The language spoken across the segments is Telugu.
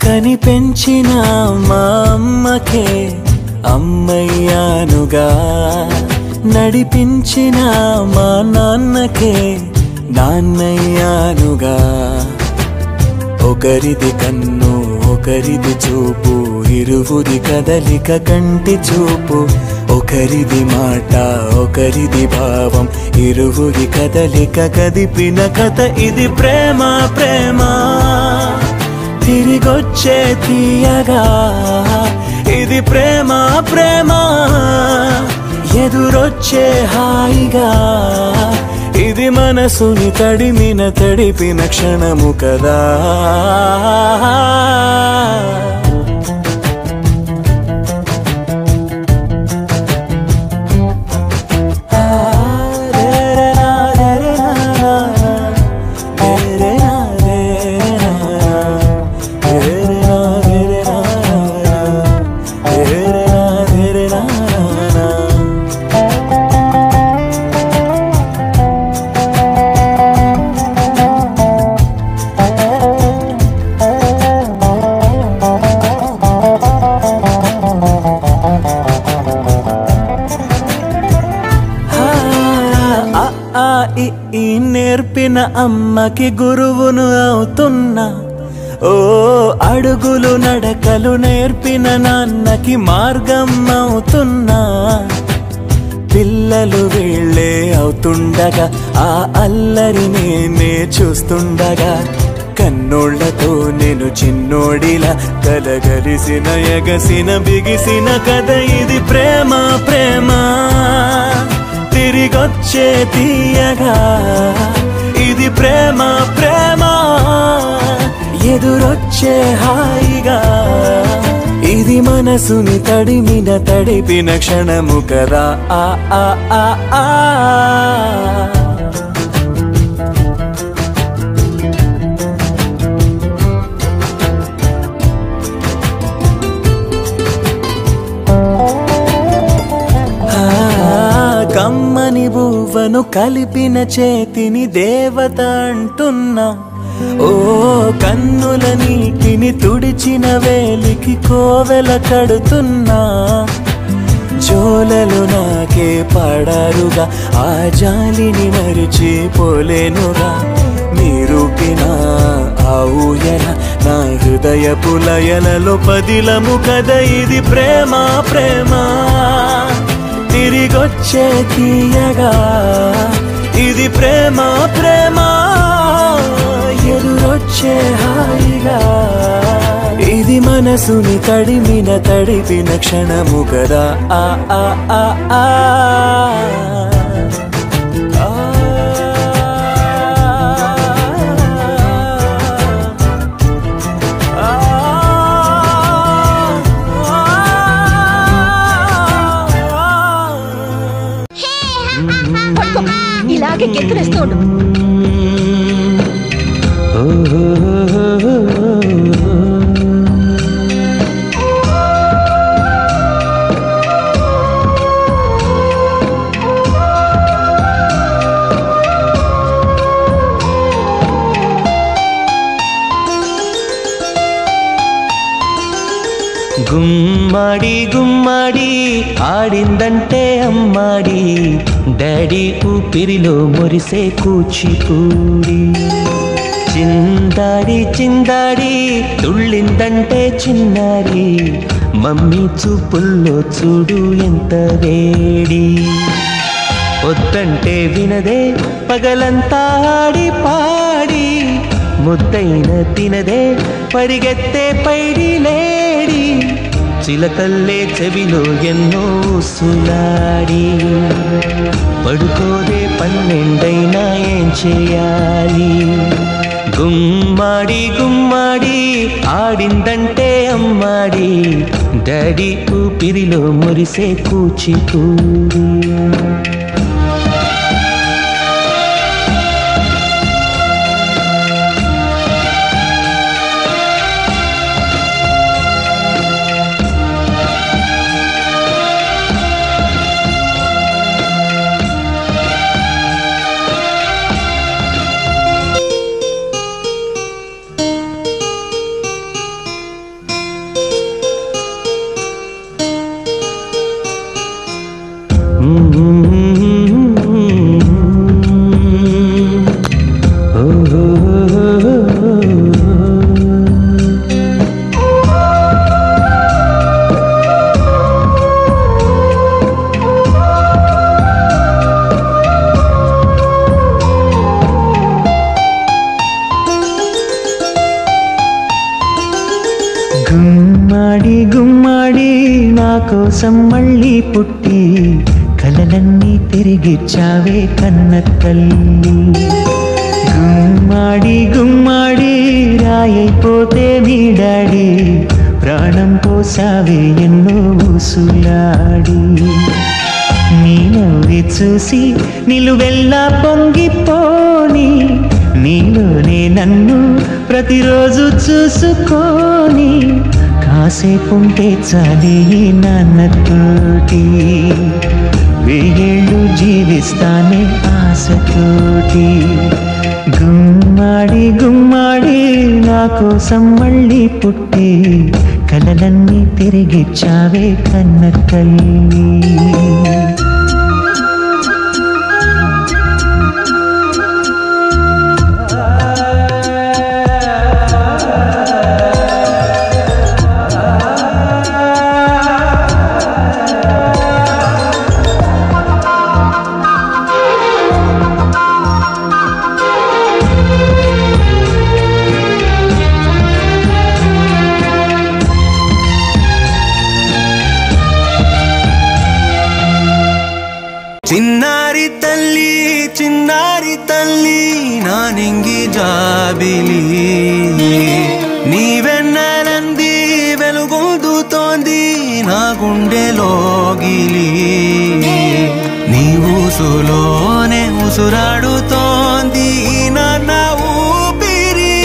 కని పెంచిన మా అమ్మకే అమ్మయ్యానుగా, నడిపించిన మా నాన్నకే నాన్నయ్యానుగా. ఒకరిది కన్ను ఒకరిది చూపు, ఇరువురి కదలిక కంటి చూపు. ఒకరిది మాట ఒకరిది భావం, ఇరువురి కదలిక కదిపిన కథ ఇది ప్రేమ. ప్రేమ తిరిగొచ్చే తీయగా, ఇది ప్రేమ. ప్రేమ ఎదురొచ్చే హాయిగా, ఇది మనసుని తడిపిన క్షణము కదా. ఈ నేర్పిన అమ్మకి గురువును అవుతున్నా, ఓ అడుగులు నడకలు నేర్పిన నాన్నకి మార్గం అవుతున్నా. పిల్లలు వీళ్ళే అవుతుండగా, ఆ అల్లరి నేనే చూస్తుండగా, కన్నోళ్లతో నేను చిన్నోడిలా కలగలిసిన ఎగసిన బిగిసిన కథ ఇది ప్రేమ. ప్రేమ తిరిగొచ్చే తీయగా, ఇది ప్రేమ. ప్రేమ ఎదురొచ్చే హాయిగా, ఇది మనసుని తడిపిన క్షణము కదా. ఆ ఆ ఆ ఆ కమ్మని బువ్వను కలిపిన చేతిని దేవత అంటున్నా, ఓ కన్నుల నీటిని తుడిచిన వేలికి కోవెల కడుతున్నా. జోలలు నాకే పడారుగా, ఆ జాలిని మరిచిపోలేనుగా. మీరూపిన ఆ ఊయల నా హృదయపు లయలలో పదిలము కదా, ఇది ప్రేమ. ప్రేమ తిరిగొచ్చే తీయగా, ఇది ప్రేమ. ప్రేమ ఎదురొచ్చే హాయిగా, ఇది మనసుని తడిపిన క్షణము కదా. ఆ ఆ ఆ ఆ ఇలాగే గెంతులేస్తూ ఉండు. గుమ్మడి గుమ్మడి ఆడిందంటే అమ్మాడి, డాడీ ఊపిరిలో మురిసే కూచిపూడి. చిందాడి చిందాడి తుళ్ళిందంటే చిన్నారి, మమ్మీ చూపుల్లో చూడు ఎంత వేడి. వద్దంటే వినదే పగలంతా ఆడి పాడి, ముద్దైన తినదే పరిగెత్తే పైడి లేడి. చిలకల్లే చెవిలో ఎన్నో సులాడి, పడుకోదే 12 ఏం చేయాలి. గుమ్మాడి గుమ్మాడి ఆడిందంటే అమ్మాడి డాడీ ఊపిరిలో మురిసే కూచిపూడి గుమ్మాడి గుమ్మాడి నా కోసం మళ్ళీ పుట్టి కలలన్నీ తిరిగిచ్చావే కన్న తల్లి గుమ్మాడి గుమ్మాడి రాయైపోతే నీ డాడీ ప్రాణం పోసావే ఎన్నో ఊసులాడి నీ నవ్వి చూసి నిలువెల్లా పొంగిపోని నీలోనే నన్ను ప్రతిరోజు చూసుకొని కాసేపుంటే చాలే నాన్నతోటి వెయ్యేళ్ళు జీవిస్తానే ఆశతోటి గుమ్మాడి గుమ్మాడి నా కోసం మళ్ళీ పుట్టి కలలన్నీ తిరిగిచ్చావే కన్న తల్లి చిన్నారి తల్లి నా నింగి జాబిలి నీవెన్నెలంది వెలుగొందుతోంది నా గుండెలోగిలి నీ ఊసులోనే ఉసురాడుతోంది నాన్న ఊపిరి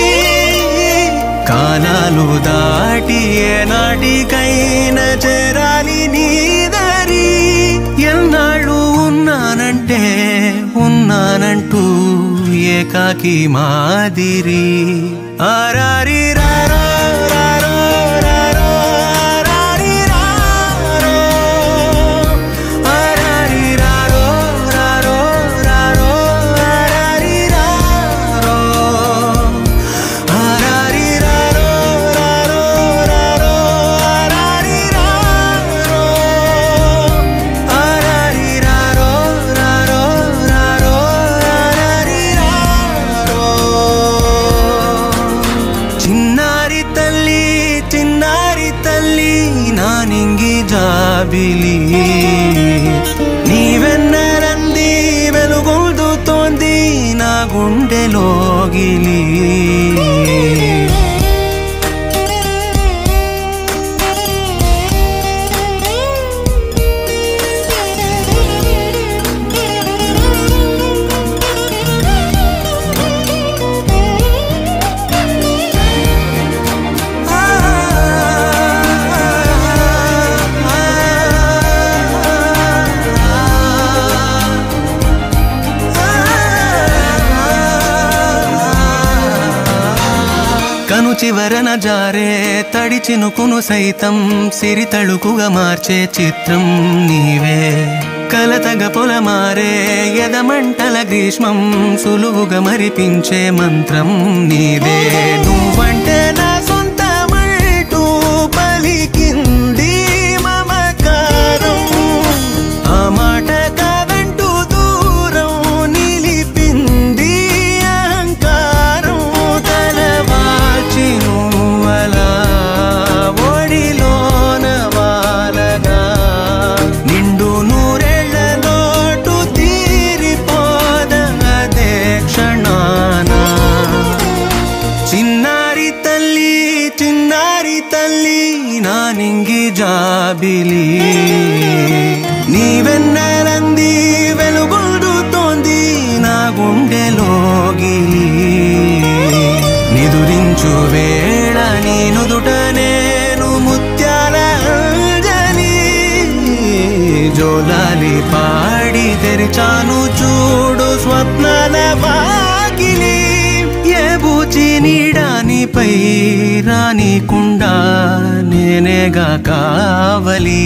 కాలాలు దాటి ఏనాటికైనా చేరాలి నీ దరి ఎన్నాళ్ళు ఉన్నానంటూ ఏకాకి మాదిరి ఆరారి రారో రారో రారో ఆరారి రారో ఆరారి రారో రారో రారో ఆరారి రారో ఆరారి రారో రారో రారో ఆరారి రారో ఆరారి రారో రారో రారో ఆరారి రారో చిన్నారి తల్లి నా నింగి జాబిలి నీవెన్నెలంది వెలుగొందుతోంది నా గుండెలోగిలి కను చివరన జారే తడి చినుకును సైతం సిరి తళుకుగా మార్చే చిత్రం నీవే కలతగ పొలమారే ఎదమంటల గ్రీష్మం సులువుగా మరిపించే మంత్రం నీదే నువ్వంటే నా సొంతమంటూ పలికింది మమకారం ఆ మాట కాదంటూ దూరం నిలిపింది అహంకారం తలవాల్చి నువ్వలా ఒడిలోన వాలగా నిండు నూరేళ్ల లోటు తీరిపోద అదే క్షణాన నా నింగి జాబిలి నీవెన్నెలంది వెలుగొందుతోంది నా గుండెలోగిలి నిదురించు వేళ నీ నుదుట నేను ముత్యాల అంజలి జోలాలి పాడి తెరిచాను చూడు స్వప్నాల వాకిలి ఏ బూచి నీడానిపై రానికుండా నేనేగా కావలి.